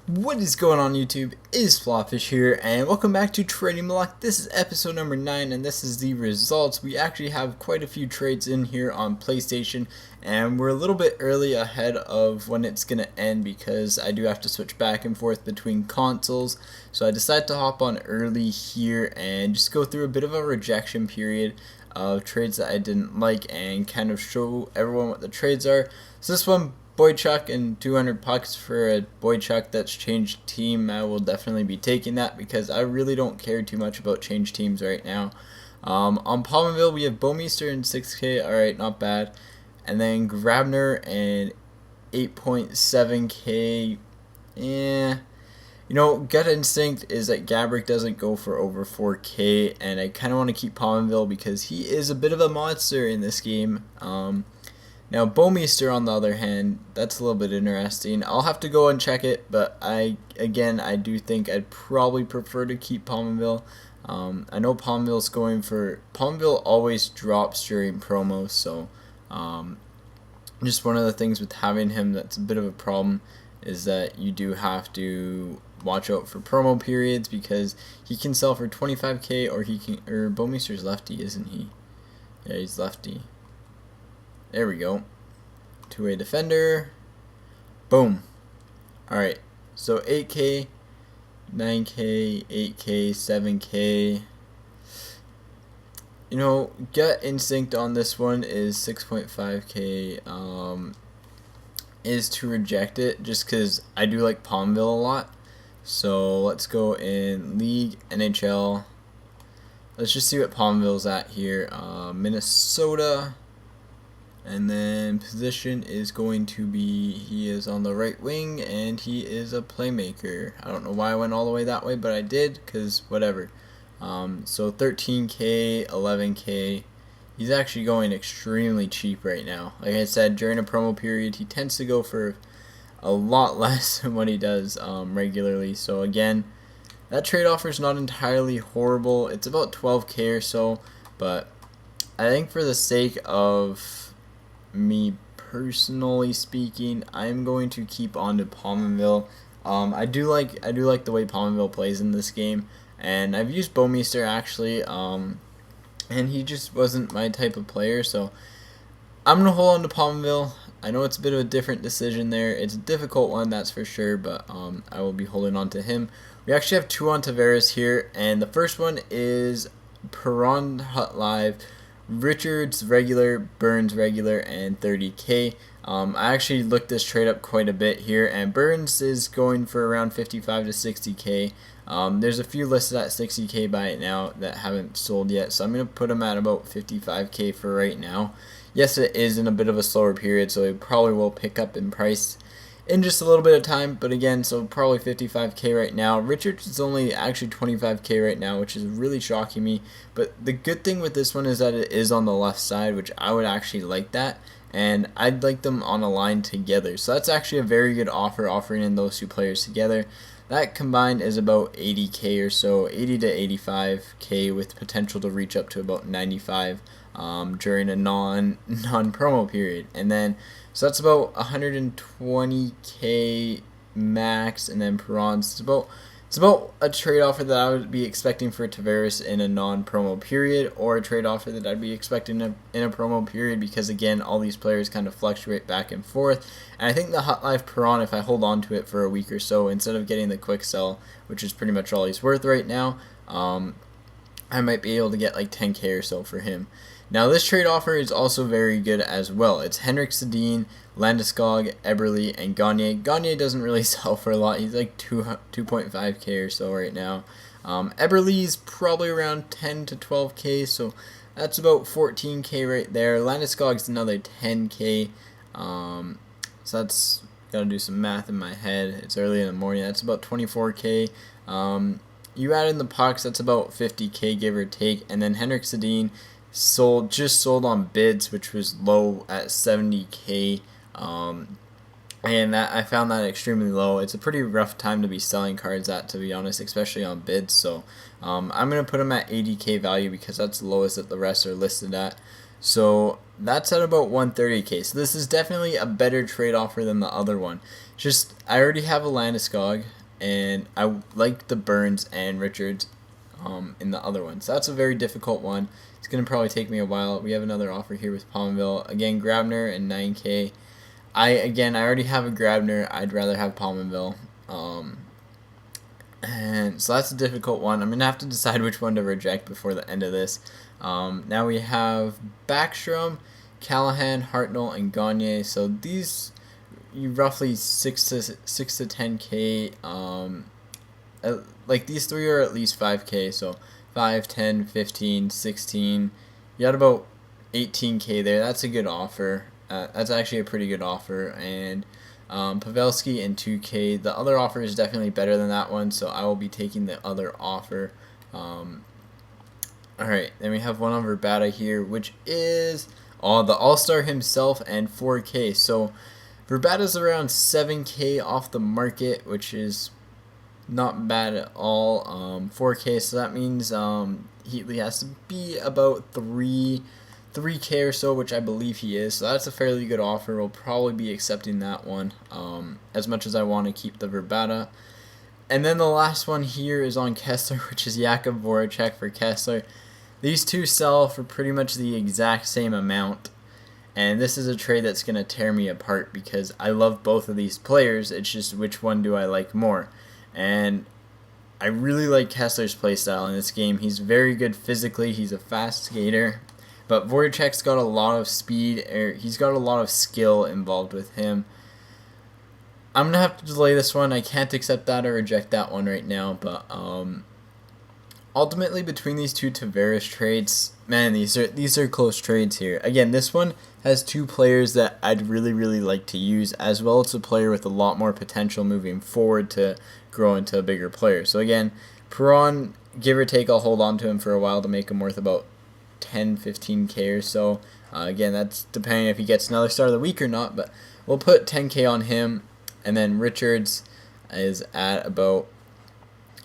What is going on YouTube? It is FlopFish here, and welcome back to Trading Block. This is episode number 9, and this is the results. We actually have quite a few trades in here on PlayStation, and we're a little bit early ahead of when it's going to end because I do have to switch back and forth between consoles. So I decided to hop on early here and just go through a bit of a rejection period of trades that I didn't like and kind of show everyone what the trades are. So this one, Boychuk and 200 pucks for a Boychuk that's changed team. I will definitely be taking that because I really don't care too much about change teams right now. On Palmerville, we have Bouwmeester and 6K. Alright, not bad. And then Grabner and 8.7K. Yeah. You know, gut instinct is that Gabrick doesn't go for over 4K, and I kind of want to keep Palmerville because he is a bit of a monster in this game. Now, Bouwmeester, on the other hand, that's a little bit interesting. I'll have to go and check it, but I do think I'd probably prefer to keep Palmerville. I know Palmerville always drops during promos, so just one of the things with having him that's a bit of a problem is that you do have to watch out for promo periods because he can sell for 25K or Bouwmeester's lefty, isn't he? Yeah, he's lefty. There we go. Two-way defender. Boom. Alright. So 8K, 9K, 8K, 7K. You know, gut instinct on this one is 6.5K is to reject it just because I do like Palmville a lot. So let's go in League, NHL. Let's just see what Palmville's at here. Minnesota. And then position is going to be, he is on the right wing, and he is a playmaker. I don't know why I went all the way that way, but I did, because whatever. So 13K, 11K. He's actually going extremely cheap right now. Like I said, during a promo period, he tends to go for a lot less than what he does regularly. So again, that trade offer is not entirely horrible. It's about 12K or so, but I think for the sake of me personally speaking, I'm going to keep on to Palmerville. I do like the way Palmerville plays in this game, and I've used Bouwmeester actually, and he just wasn't my type of player, so I'm gonna hold on to Palmerville. I know it's a bit of a different decision there. It's a difficult one, that's for sure, but I will be holding on to him. We actually have two on Tavares here, and the first one is Perron Hut Live. Richards regular, Burns regular, and 30K. I actually looked this trade up quite a bit here, and Burns is going for around 55 to 60K. There's a few listed at 60K by it now that haven't sold yet, so I'm going to put them at about 55K for right now. Yes, it is in a bit of a slower period, so it probably will pick up in price in just a little bit of time, but again, so probably 55K right now. Richards is only actually 25K right now, which is really shocking me, but the good thing with this one is that it is on the left side, which I would actually like that, and I'd like them on a line together. So that's actually a very good offer, offering in those two players together. That combined is about 80K or so, 80 to 85K with potential to reach up to about 95 during a non-promo period. And then, so that's about 120K max, and then Perron's, it's about a trade offer that I would be expecting for Tavares in a non-promo period, or a trade offer that I'd be expecting in a promo period, because again, all these players kind of fluctuate back and forth. And I think the Hot Life Perron, if I hold on to it for a week or so, instead of getting the quick sell, which is pretty much all he's worth right now, I might be able to get like 10K or so for him. Now this trade offer is also very good as well. It's Henrik Sedin, Landeskog, Eberle, and Gagne. Gagne doesn't really sell for a lot. He's like 2.5K or so right now. Eberle's probably around 10 to 12K, so that's about 14K right there. Landeskog's another 10K. So that's, gotta do some math in my head. It's early in the morning. That's about 24K. You add in the pucks, that's about 50K give or take, and then Henrik Sedin just sold on bids, which was low at 70K, and that I found that extremely low. It's a pretty rough time to be selling cards at, to be honest, especially on bids. So I'm gonna put them at 80K value because that's the lowest that the rest are listed at. So that's at about 130k. So this is definitely a better trade offer than the other one. Just I already have a Landeskog, and I like the Burns and Richards in the other one. So that's a very difficult one. It's going to probably take me a while. We have another offer here with Palmville. Again, Grabner and 9k. I already have a Grabner. I'd rather have Palmville. And so that's a difficult one. I'm going to have to decide which one to reject before the end of this. Now we have Backstrom, Callahan, Hartnell, and Gagne. So these, you roughly 6 to 10k. Like these three are at least 5k. So 5, 10, 15, 16. You got about 18k there. That's a good offer. That's actually a pretty good offer. And Pavelski and 2k. The other offer is definitely better than that one, so I will be taking the other offer. Alright, then we have one on Verbata here, which is the All-Star himself and 4k. So Verbata's around 7k off the market, which is not bad at all. 4k, so that means Heatley has to be about 3k or so, which I believe he is. So that's a fairly good offer. We'll probably be accepting that one, as much as I want to keep the Verbata. And then the last one here is on Kessler, which is Jakub Voracek for Kessler. These two sell for pretty much the exact same amount. And this is a trade that's going to tear me apart because I love both of these players. It's just which one do I like more. And I really like Kessler's playstyle in this game. He's very good physically. He's a fast skater. But Voracek's got a lot of speed. He's got a lot of skill involved with him. I'm going to have to delay this one. I can't accept that or reject that one right now. But ultimately, between these two Tavares trades, man, these are close trades here. Again, this one has two players that I'd really, really like to use, as well as a player with a lot more potential moving forward to grow into a bigger player. So again, Perron, give or take, I'll hold on to him for a while to make him worth about 10, 15k or so. Again, that's depending if he gets another start of the week or not, but we'll put 10k on him. And then Richards is at about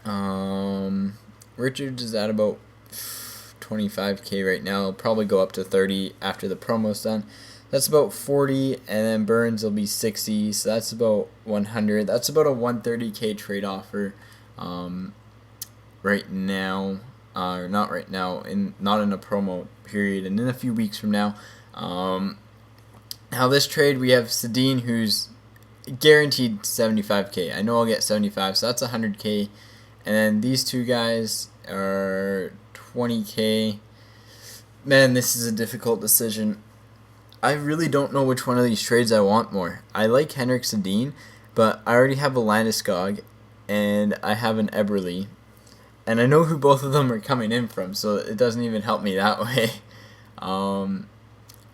25k right now. He'll probably go up to 30 after the promo's done. That's about 40, and then Burns will be 60, so that's about 100. That's about a 130k trade offer right now. Or not right now, not in a promo period, and in a few weeks from now. Now this trade, we have Sedin, who's guaranteed 75k. I know I'll get 75, so that's 100k. And then these two guys are 20k. Man, this is a difficult decision. I really don't know which one of these trades I want more. I like Henrik Sedin, but I already have a Landeskog, and I have an Eberle. And I know who both of them are coming in from, so it doesn't even help me that way. I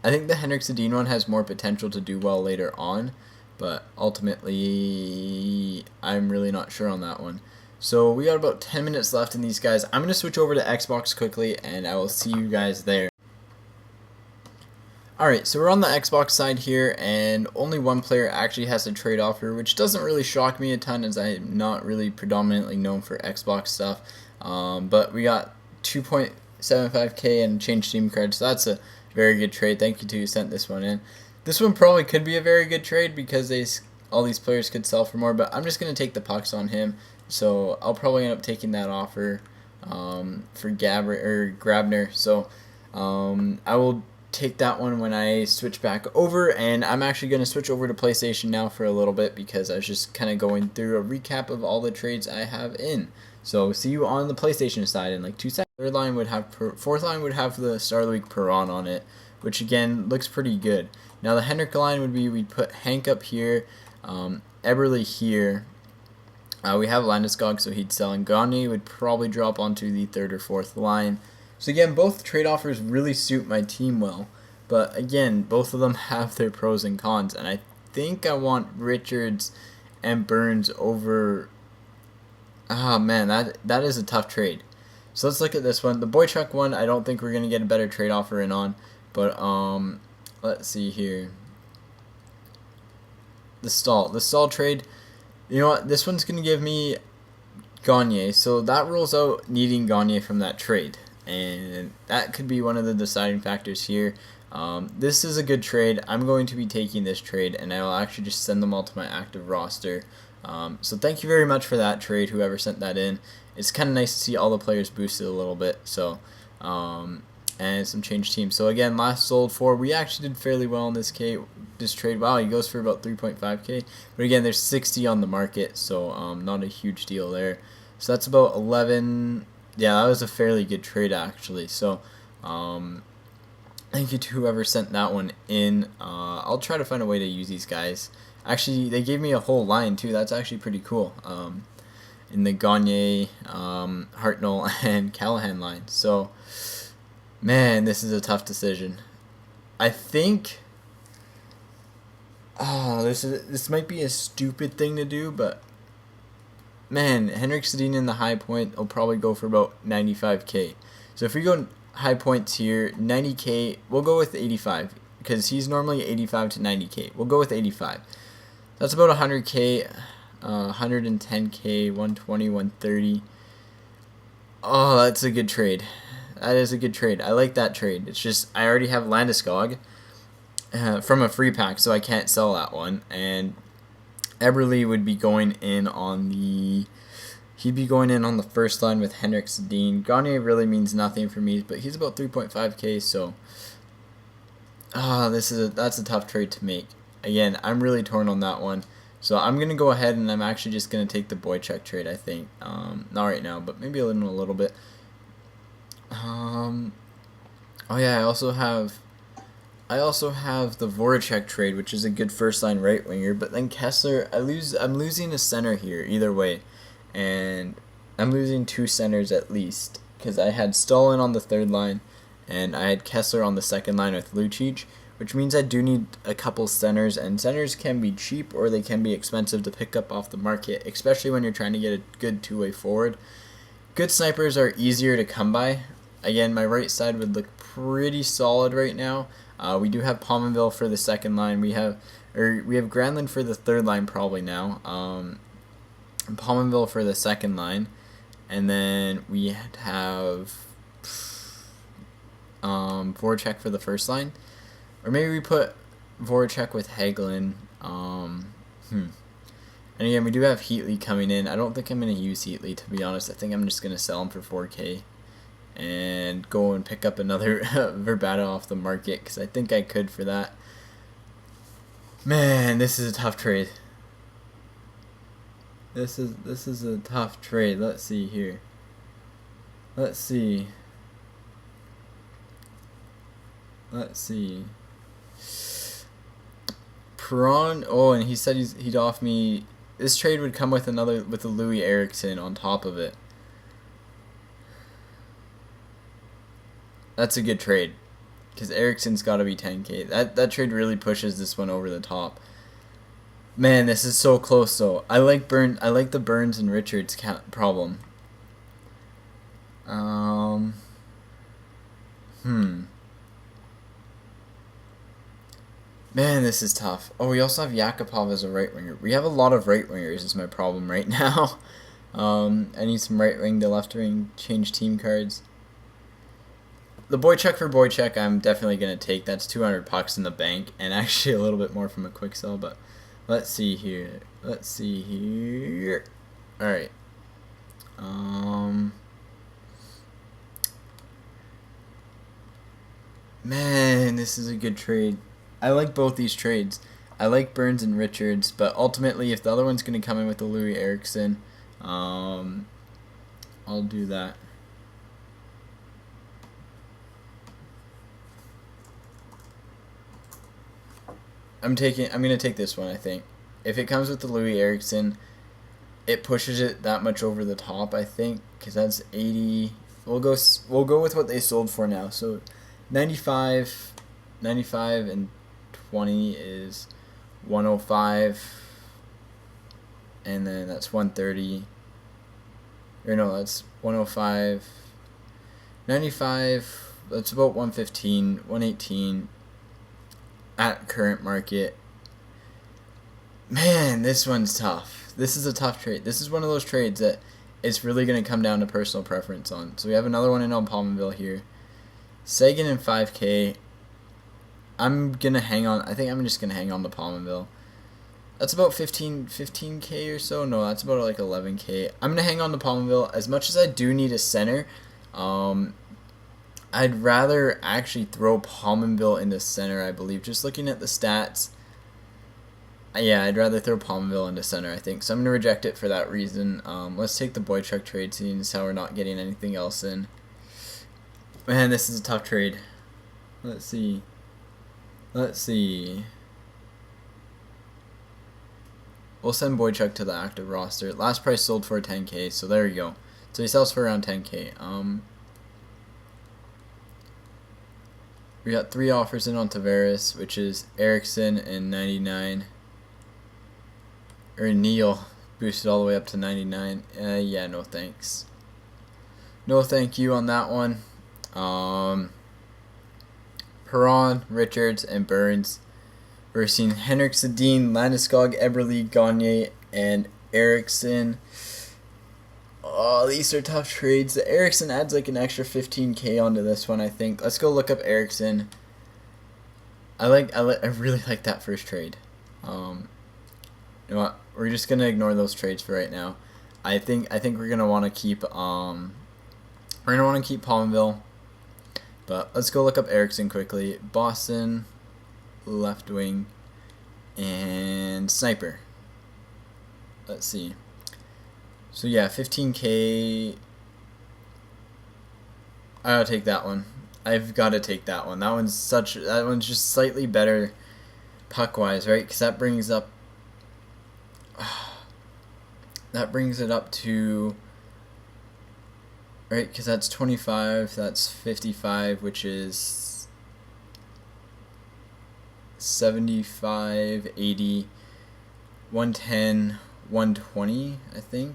think the Henrik Sedin one has more potential to do well later on, but ultimately, I'm really not sure on that one. So we got about 10 minutes left in these guys. I'm going to switch over to Xbox quickly, and I will see you guys there. Alright, so we're on the Xbox side here, and only one player actually has a trade offer, which doesn't really shock me a ton, as I'm not really predominantly known for Xbox stuff. But we got 2.75k and change team cards, so that's a very good trade. Thank you to who sent this one in. This one probably could be a very good trade because all these players could sell for more, but I'm just going to take the pucks on him. So I'll probably end up taking that offer for Grabner. So I will take that one when I switch back over, and I'm actually going to switch over to PlayStation now for a little bit because I was just kind of going through a recap of all the trades I have in. So see you on the PlayStation side in like 2 seconds. Fourth line would have the Star of the Week Perron on it, which again looks pretty good. Now the Henrik line would be, we'd put Hank up here, Eberle here. We have Landeskog, so he'd sell, and Gagne would probably drop onto the third or fourth line. So again, both trade offers really suit my team well, but again, both of them have their pros and cons, and I think I want Richards and Burns over. Ah man, that is a tough trade. So let's look at this one. The Boychuk one, I don't think we're gonna get a better trade offer in on, but let's see here. The Stahl trade. You know what? This one's gonna give me Gagne, so that rules out needing Gagne from that trade. And that could be one of the deciding factors here. This is a good trade. I'm going to be taking this trade, and I will actually just send them all to my active roster. So thank you very much for that trade, whoever sent that in. It's kind of nice to see all the players boosted a little bit. So, and some changed teams. So again, last sold for, we actually did fairly well in this trade. Wow, he goes for about 3.5k. But again, there's 60 on the market, so not a huge deal there. So that's about 11. Yeah, that was a fairly good trade actually. So thank you to whoever sent that one in. I'll try to find a way to use these guys. Actually, they gave me a whole line too. That's actually pretty cool. In the Gagne, Hartnell, and Callahan line. So, man, this is a tough decision. I think, this might be a stupid thing to do, but man, Henrik Sedin in the high point will probably go for about 95k. So if we go high points here, 90k, we'll go with 85 because he's normally 85 to 90k. We'll go with 85. That's about 100k. 110k, 120, 130. Oh, that's a good trade. That is a good trade. I like that trade. It's just I already have Landeskog from a free pack, so I can't sell that one. And Eberle would be going in on the. He'd be going in on the first line with Henrik Sedin. Gagne really means nothing for me, but he's about 3.5k. So, that's a tough trade to make. Again, I'm really torn on that one. So I'm going to go ahead and I'm actually just going to take the Boychuk trade, I think. Not right now, but maybe in a little bit. Oh yeah, I also have the Voracek trade, which is a good first line right winger, but then Kessler, I'm losing a center here either way. And I'm losing 2 centers at least because I had Stalin on the third line and I had Kessler on the second line with Lucic, which means I do need a couple centers, and centers can be cheap or they can be expensive to pick up off the market, especially when you're trying to get a good two-way forward. Good snipers are easier to come by. Again, my right side would look pretty solid right now. We do have Pominville for the second line. We have Granlund for the third line probably now. Pominville for the second line, and then we have Voracek for the first line. Or maybe we put Voracek with Hagelin. And again, we do have Heatley coming in. I don't think I'm going to use Heatley, to be honest. I think I'm just going to sell him for 4k and go and pick up another Verbata off the market because I think I could for that. Man, this is a tough trade. This is a tough trade. Let's see here. Let's see. Perron. Oh, and he said he'd offer me. This trade would come with a Louis Eriksson on top of it. That's a good trade because Eriksson's got to be 10k. That trade really pushes this one over the top. Man, this is so close though. I like the Burns and Richards problem. Man, this is tough. Oh, we also have Yakupov as a right winger. We have a lot of right wingers is my problem right now. I need some right wing to left wing change team cards. The Boychuk for Boychuk I'm definitely going to take. That's 200 pucks in the bank and actually a little bit more from a quick sell, but let's see here. Alright. Man, this is a good trade. I like both these trades. I like Burns and Richards, but ultimately, if the other one's going to come in with the Louis Eriksson, I'll do that. I'm going to take this one, I think. If it comes with the Louis Eriksson, it pushes it that much over the top, I think, because that's 80. We'll go with what they sold for now. So 95 and 20 is 105, and then that's 130, or no, that's 105, 95, that's about 115, 118 at current market. Man, this one's tough. This is a tough trade. This is one of those trades that it's really going to come down to personal preference on. So we have another one in on Pominville here. Sagan in 5k. I'm gonna hang on. I think I'm just gonna hang on to Palmerville. That's about 15K or so. No, that's about like 11K. I'm gonna hang on to Palmerville. As much as I do need a center, I'd rather actually throw Palmerville into center. I believe, just looking at the stats. Yeah, I'd rather throw Palmerville into center, I think. So I'm gonna reject it for that reason. Let's take the Boychuk trade, seeing as how we're not getting anything else in. Man, this is a tough trade. Let's see. We'll send Boychuk to the active roster. Last price sold for 10K, so there you go. So he sells for around 10K. We got 3 offers in on Tavares, which is Erickson and 99. Or Neal, boosted all the way up to 99. Yeah, no thanks. No thank you on that one. Perron, Richards, and Burns. We're seeing Henrik Sedin, Landeskog, Eberle, Gagne, and Erickson. Oh, these are tough trades. The Erickson adds like an extra 15K onto this one, I think. Let's go look up Erickson. I really like that first trade. You know what? We're just gonna ignore those trades for right now. I think we're gonna want to keep Palmerville. But let's go look up Erickson quickly. Boston, left wing, and sniper. Let's see. So yeah, 15K. I'll take that one. I've got to take that one. That one's just slightly better puck wise, right? Because that brings up. That brings it up to. Right, because that's 25, that's 55, which is 75, 80, 110, 120, I think.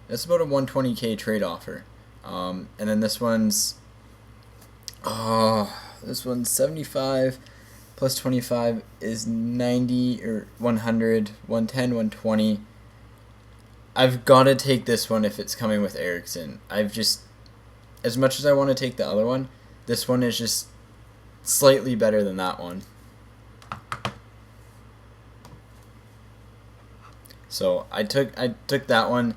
That's about a 120K trade offer. And then this one's 75 plus 25 is 90 or 100, 110, 120. I've got to take this one if it's coming with Erickson. As much as I want to take the other one, this one is just slightly better than that one. So I took that one.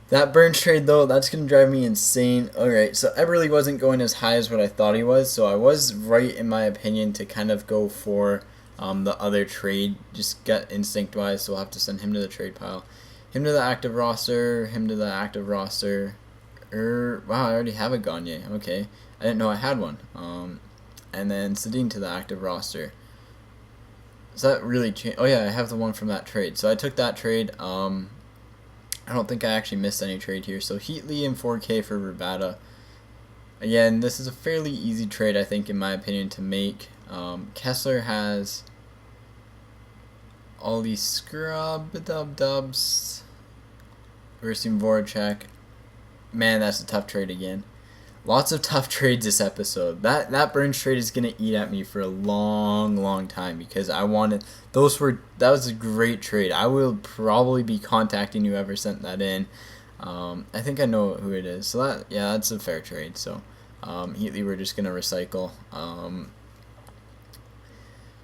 That Burns trade though, that's gonna drive me insane. Alright, so Eberle wasn't going as high as what I thought he was, so I was right in my opinion to kind of go for the other trade. Just gut instinct wise, so we'll have to send him to the trade pile. Him to the active roster, him to the active roster. Wow, I already have a Gagne. Okay. I didn't know I had one. And then Sedin to the active roster. Does that really change? Oh yeah, I have the one from that trade. So I took that trade. I don't think I actually missed any trade here. So Heatley and 4K for Rabada. Again, this is a fairly easy trade, I think, in my opinion, to make. Kessler has all these scrub-dub-dubs. Versus Voracek. Man, that's a tough trade again. Lots of tough trades this episode. That Burns trade is gonna eat at me for a long time because that was a great trade. I will probably be contacting whoever sent that in. I think I know who it is. So that's a fair trade. So Heatley we're just gonna recycle.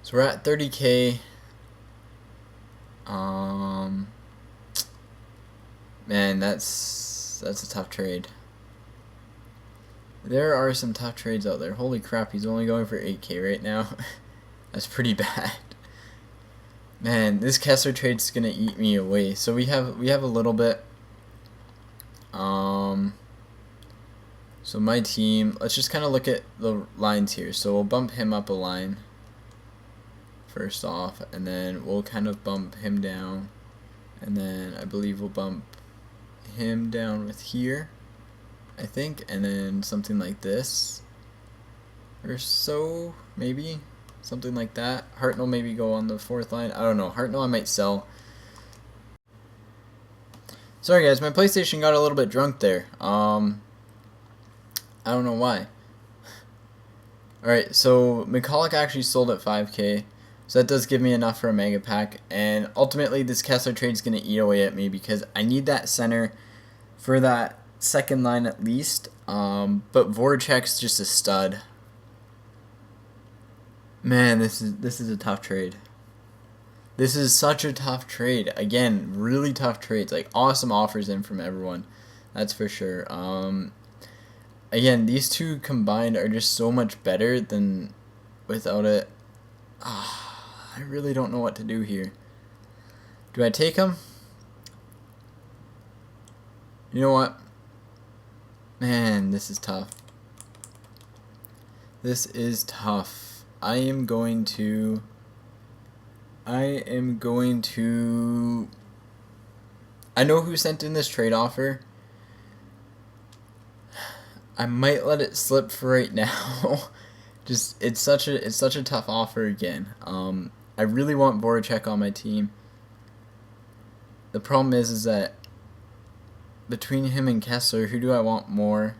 So we're at 30K. Man, that's a tough trade. There are some tough trades out there. Holy crap, he's only going for 8K right now. That's pretty bad. Man, this Kessler trade's gonna eat me away. So we have a little bit. So my team, let's just kind of look at the lines here. So we'll bump him up a line first off, and then we'll kind of bump him down, and then I believe we'll bump him down with here, I think, and then something like this or so, maybe something like that. Hartnell maybe go on the 4th line. I don't know. Hartnell I might sell. Sorry guys, my PlayStation got a little bit drunk there. I don't know why. Alright, so McCulloch actually sold at 5K. So that does give me enough for a mega pack, and ultimately this Kessler trade is going to eat away at me because I need that center for that second line at least. But Voracek's just a stud. Man, this is a tough trade. This is such a tough trade. Again, really tough trades. Like awesome offers in from everyone. That's for sure. Again, these two combined are just so much better than without it. I really don't know what to do here. Do I take him? You know what? Man, this is tough. This is tough. I am going to... I know who sent in this trade offer. I might let it slip for right now. Just it's such a tough offer again. I really want Voracek on my team. The problem is that between him and Kessler, who do I want more?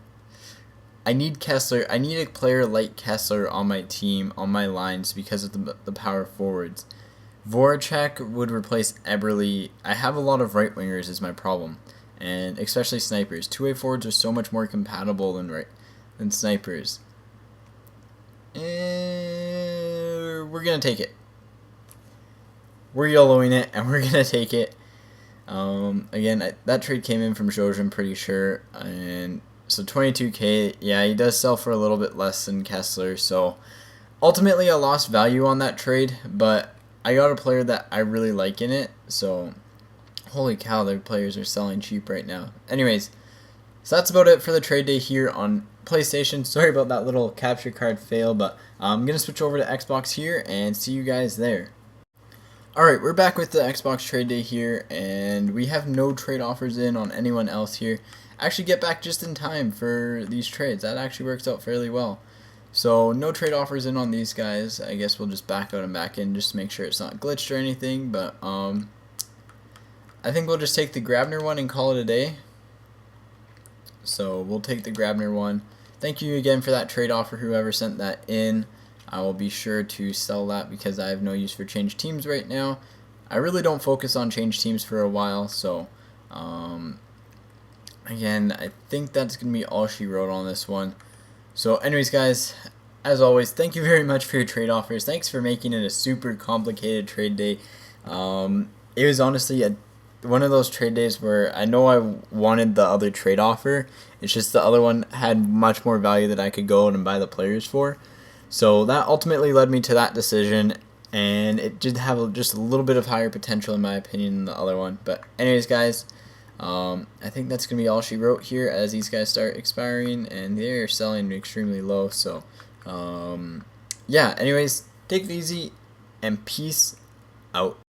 I need Kessler. I need a player like Kessler on my team, on my lines, because of the power forwards. Voracek would replace Eberle. I have a lot of right wingers is my problem, and especially snipers. Two-way forwards are so much more compatible than snipers. We're gonna take it. We're YOLOing it, and we're gonna take it. Again, that trade came in from Joj, I'm pretty sure, and so 22k. Yeah, he does sell for a little bit less than Kessler, so ultimately I lost value on that trade, but I got a player that I really like in it, so holy cow, their players are selling cheap right now. Anyways, so that's about it for the trade day here on PlayStation. Sorry about that little capture card fail, but I'm going to switch over to Xbox here and see you guys there. Alright, we're back with the Xbox trade day here, and we have no trade offers in on anyone else here. Actually get back just in time for these trades. That actually works out fairly well. So no trade offers in on these guys. I guess we'll just back out and back in just to make sure it's not glitched or anything. But I think we'll just take the Grabner one and call it a day. So we'll take the Grabner one. Thank you again for that trade offer, whoever sent that in. I will be sure to sell that because I have no use for change teams right now. I really don't focus on change teams for a while. So again, I think that's going to be all she wrote on this one. So anyways, guys, as always, thank you very much for your trade offers. Thanks for making it a super complicated trade day. It was honestly one of those trade days where I know I wanted the other trade offer. It's just the other one had much more value that I could go out and buy the players for. So that ultimately led me to that decision, and it did have just a little bit of higher potential in my opinion than the other one. But anyways, guys, I think that's going to be all she wrote here as these guys start expiring, and they're selling extremely low. So, yeah, anyways, take it easy, and peace out.